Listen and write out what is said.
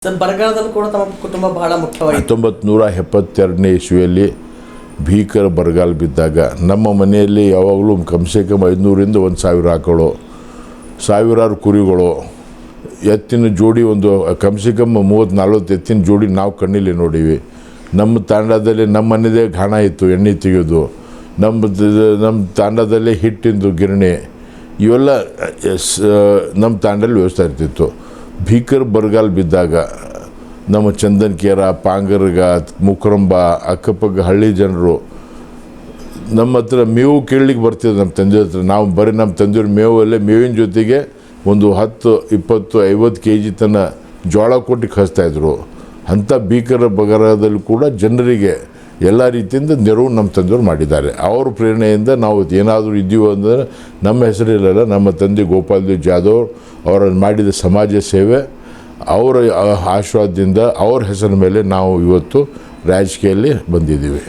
Sir, ಬರಗಾಲದಲ್ಲೂ ಕೂಡ ತಮ್ಮ ಕುಟುಂಬ ಬಹಳ ಮುಖ್ಯವಾಗಿದೆ. 1972ನೇ ಇಸ್ವಿಯಲ್ಲಿ ಭೀಕರ ಬರಗಾಲ ಬಿದ್ದಾಗ ನಮ್ಮ ಮನೆಯಲ್ಲಿ ಯಾವಾಗಲೂ ಕಮ್ಸೆ ಕಮ್ 500ರಿಂದ 1000 ಆಕಳು, ಸಾವಿರಾರು ಕುರಿಗಳು, ಎತ್ತಿನ ಜೋಡಿ ಒಂದು ಕಮ್ಸೆ ಕಮ್ 30-40 ಎತ್ತಿನ ಜೋಡಿ ನಾವು ಕಣ್ಣಿಲ್ಲಿ ನೋಡೀವಿ. ನಮ್ಮ ತಾಂಡದಲ್ಲಿ ನಮ್ಮ ಮನೆಯದೇ ಘಾಣ ಇತ್ತು, ಎಣ್ಣೆ ತೆಗೆಯೋದು. ನಮ್ಮ ತಾಂಡದಲ್ಲೇ ಹಿಟ್ಟಿಂದು ಗಿರಣಿ, ಇವೆಲ್ಲ ನಮ್ಮ ತಾಂಡಲ್ಲಿ ವ್ಯವಸ್ಥೆ ಇರ್ತಿತ್ತು. ಭೀಕರ ಬರಗಾಲ ಬಿದ್ದಾಗ ನಮ್ಮ ಚಂದನ್ಕೇರ, ಪಾಂಗರ್ಗ, ಮುಕ್ರಂಬ, ಅಕ್ಕಪಕ್ಕ ಹಳ್ಳಿ ಜನರು ನಮ್ಮ ಹತ್ರ ಮೇವು ಕೇಳಲಿಕ್ಕೆ ಬರ್ತಿದ್ರು. ನಮ್ಮ ತಂದೆ ಹತ್ರ ನಾವು ಬರೀ ನಮ್ಮ ತಂದೆಯವ್ರ ಮೇವಿನ ಜೊತೆಗೆ ಒಂದು 10, 20, 50 kg ತನಕ ಜೋಳ ಕೊಟ್ಟು ಕಳಿಸ್ತಾಯಿದ್ರು. ಅಂಥ ಭೀಕರ ಬರಗಾಲದಲ್ಲಿ ಕೂಡ ಜನರಿಗೆ ಎಲ್ಲ ರೀತಿಯಿಂದ ನೆರವು ನಮ್ಮ ತಂದೆಯವರು ಮಾಡಿದ್ದಾರೆ. ಅವ್ರ ಪ್ರೇರಣೆಯಿಂದ ನಾವು ಏನಾದರೂ ಇದ್ದೀವಿ ಅಂದರೆ ನಮ್ಮ ಹೆಸರಿಲ್ಲ, ನಮ್ಮ ತಂದೆ ಗೋಪಾಲದೇವ್ ಜಾಧವ್ ಅವರು ಮಾಡಿದ ಸಮಾಜ ಸೇವೆ, ಅವರ ಆಶೀರ್ವಾದದಿಂದ ಅವ್ರ ಹೆಸರ ಮೇಲೆ ನಾವು ಇವತ್ತು ರಾಜಕೀಯದಲ್ಲಿ ಬಂದಿದ್ದೀವಿ.